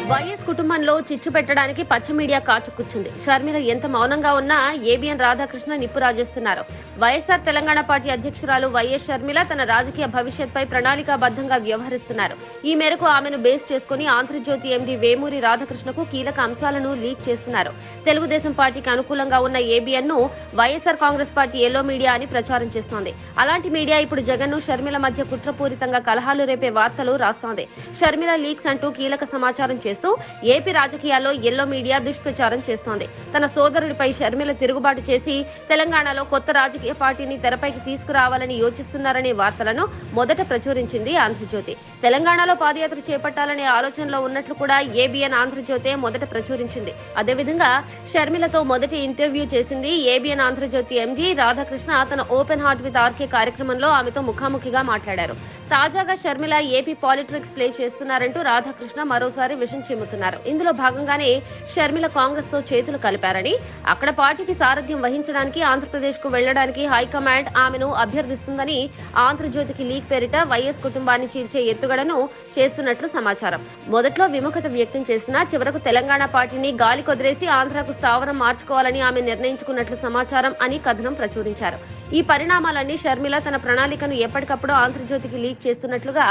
YS కుటుంబంలో చిచ్చు పెట్టడానికి పచ్చ మీడియా కాచుకూర్చుంది. షర్మిల ఎంత మౌనంగా ఉన్నా ఏబిఎన్ రాధాకృష్ణ నిప్పు రాజేస్తున్నారు. వైఎస్ఆర్ తెలంగాణ పార్టీ అధ్యక్షురాలు వైఎస్ షర్మిల తన రాజకీయ భవిష్యత్పై ప్రణాళికాబద్ధంగా వ్యవహరిస్తున్నారు. ఈ మేరకు ఆమెను బేస్ చేసుకుని ఆంధ్రజ్యోతి ఎండీ వేమూరి రాధాకృష్ణకు కీలక అంశాలను లీక్ చేస్తున్నారు. తెలుగుదేశం పార్టీకి అనుకూలంగా ఉన్న ఏబిఎన్ ను YSR Congress party yellow media అని ప్రచారం చేస్తోంది. అలాంటి మీడియా ఇప్పుడు జగన్ ను షర్మిల మధ్య కుట్రపూరితంగా కలహాలు రేపే వార్తలు రాస్తోంది. షర్మిల లీక్స్ అంటూ కీలక సమాచారం చేస్తూ ఏపీ రాజకీయాల్లో ఎల్లో మీడియా దుష్ప్రచారం చేస్తోంది. తన సోదరుడిపై షర్మిల తిరుగుబాటు చేసి తెలంగాణలో కొత్త రాజకీయ పార్టీని తెరపైకి తీసుకురావాలని యోచిస్తున్నారనే వార్తలను మొదట ప్రచురించింది ఆంధ్రజ్యోతి. తెలంగాణలో పాదయాత్ర చేపట్టాలనే ఆలోచనలో ఉన్నట్లు కూడా ఏబిఎన్ ఆంధ్రజ్యోతి మొదట ప్రచురించింది. అదేవిధంగా షర్మిలతో మొదటి ఇంటర్వ్యూ చేసింది ఏబిఎన్ ఆంధ్రజ్యోతి ఎండీ రాధాకృష్ణ. తన ఓపెన్ హార్ట్ విత్ ఆర్కే కార్యక్రమంలో ఆమెతో ముఖాముఖిగా మాట్లాడారు. తాజాగా షర్మిల ఏపీ పాలిటిక్స్ ప్లే చేస్తున్నారంటూ రాధాకృష్ణ మరోసారి విషం చిమ్ముతున్నారు. ఇందులో భాగంగానే షర్మిల కాంగ్రెస్ తో చేతులు కలిపారని, అక్కడ పార్టీకి సారథ్యం వహించడానికి ఆంధ్రప్రదేశ్ కు వెళ్లడానికి హైకమాండ్ ఆమెను అభ్యర్థిస్తుందని ఆంధ్రజ్యోతికి లీక్ పేరిట వైఎస్ కుటుంబాన్ని చీల్చే ఎత్తుగడను చేస్తున్నట్లు సమాచారం. మొదట్లో విముఖత వ్యక్తం చేసినా చివరకు తెలంగాణ పార్టీని గాలి కొదిలేసి ఆంధ్రాకు స్థావరం మార్చుకోవాలని ఆమె నిర్ణయించుకున్నట్లు సమాచారం అని కథనం ప్రచురించారు. ఈ పరిణామాలన్నీ షర్మిల తన ప్రణాళికను ఎప్పటికప్పుడు ఆంధ్రజ్యోతికి లీక్ చేస్తున్నట్లుగా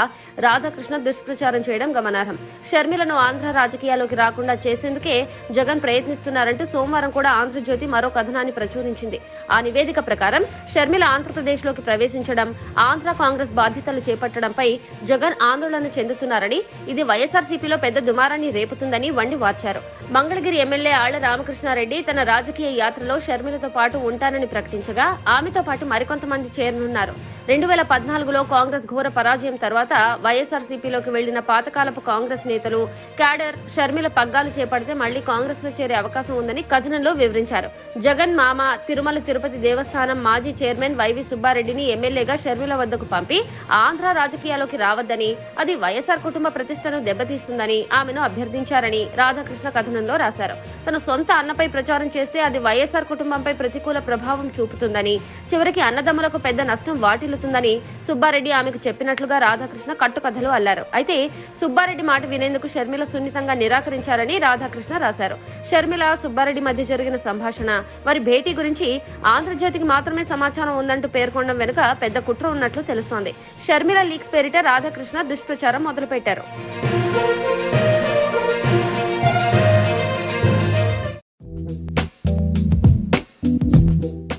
రాధాకృష్ణ దుష్ప్రచారం చేయడం గమనార్హం. షర్మిలను ఆంధ్ర రాజకీయాల్లోకి రాకుండా చేసేందుకే జగన్ ప్రయత్నిస్తున్నారంటూ సోమవారం కూడా ఆంధ్రజ్యోతి మరో కథనాన్ని ప్రచురించింది. ఆ నివేదిక ప్రకారం షర్మిల ఆంధ్రప్రదేశ్ లోకి ప్రవేశించడం, ఆంధ్ర కాంగ్రెస్ బాధ్యతలు చేపట్టడంపై జగన్ ఆందోళన చెందుతున్నారని, ఇది వైఎస్ఆర్సీపీలో పెద్ద దుమారాన్ని రేపుతుందని వండి వార్చారు. మంగళగిరి ఎమ్మెల్యే ఆళ్ల రామకృష్ణారెడ్డి తన రాజకీయ యాత్రలో షర్మిలతో పాటు ఉంటానని ప్రకటించగా ఆమెతో పాటు మరికొంతమంది చేరనున్నారు. 2014లో కాంగ్రెస్ ఘోర పరాజయం తర్వాత వైఎస్ఆర్సీపీలోకి వెళ్లిన పాతకాలపు కాంగ్రెస్ నేతలు, క్యాడర్ షర్మిల పగ్గాలు చేపడితే మళ్లీ కాంగ్రెస్ లో చేరే అవకాశం ఉందని కథనంలో వివరించారు. జగన్ మామ తిరుమల తిరుపతి దేవస్థానం మాజీ చైర్మన్ వైవి సుబ్బారెడ్డిని ఎమ్మెల్యేగా షర్మిల వద్దకు పంపి ఆంధ్ర రాజకీయాల్లోకి రావద్దని, అది వైఎస్ఆర్ కుటుంబ ప్రతిష్టను దెబ్బతీస్తుందని ఆమెను అభ్యర్థించారని రాధాకృష్ణ కథనంలో రాశారు. తన సొంత అన్నపై ప్రచారం చేస్తే అది వైఎస్ఆర్ కుటుంబంపై ప్రతికూల ప్రభావం చూపుతుందని, చివరికి అన్నదమ్ములకు పెద్ద నష్టం వాటిల్లుతుందని సుబ్బారెడ్డి ఆమెకు చెప్పినట్లుగా రాధాకృష్ణ కట్టుకథలు అల్లారు. అయితే సుబ్బారెడ్డి మాట వినేందుకు షర్మిల సున్నితంగా నిరాకరించారని రాధాకృష్ణ రాశారు. షర్మిల సుబ్బారెడ్డి మధ్య జరిగిన సంభాషణ, వారి భేటీ గురించి ఆంధ్రజ్యోతికి మాత్రమే సమాచారం ఉందంటూ పేర్కొనడం వెనుక పెద్ద కుట్ర ఉన్నట్లు తెలుస్తోంది. షర్మిల లీక్స్ పేరిట రాధాకృష్ణ దుష్ప్రచారం మొదలుపెట్టారు.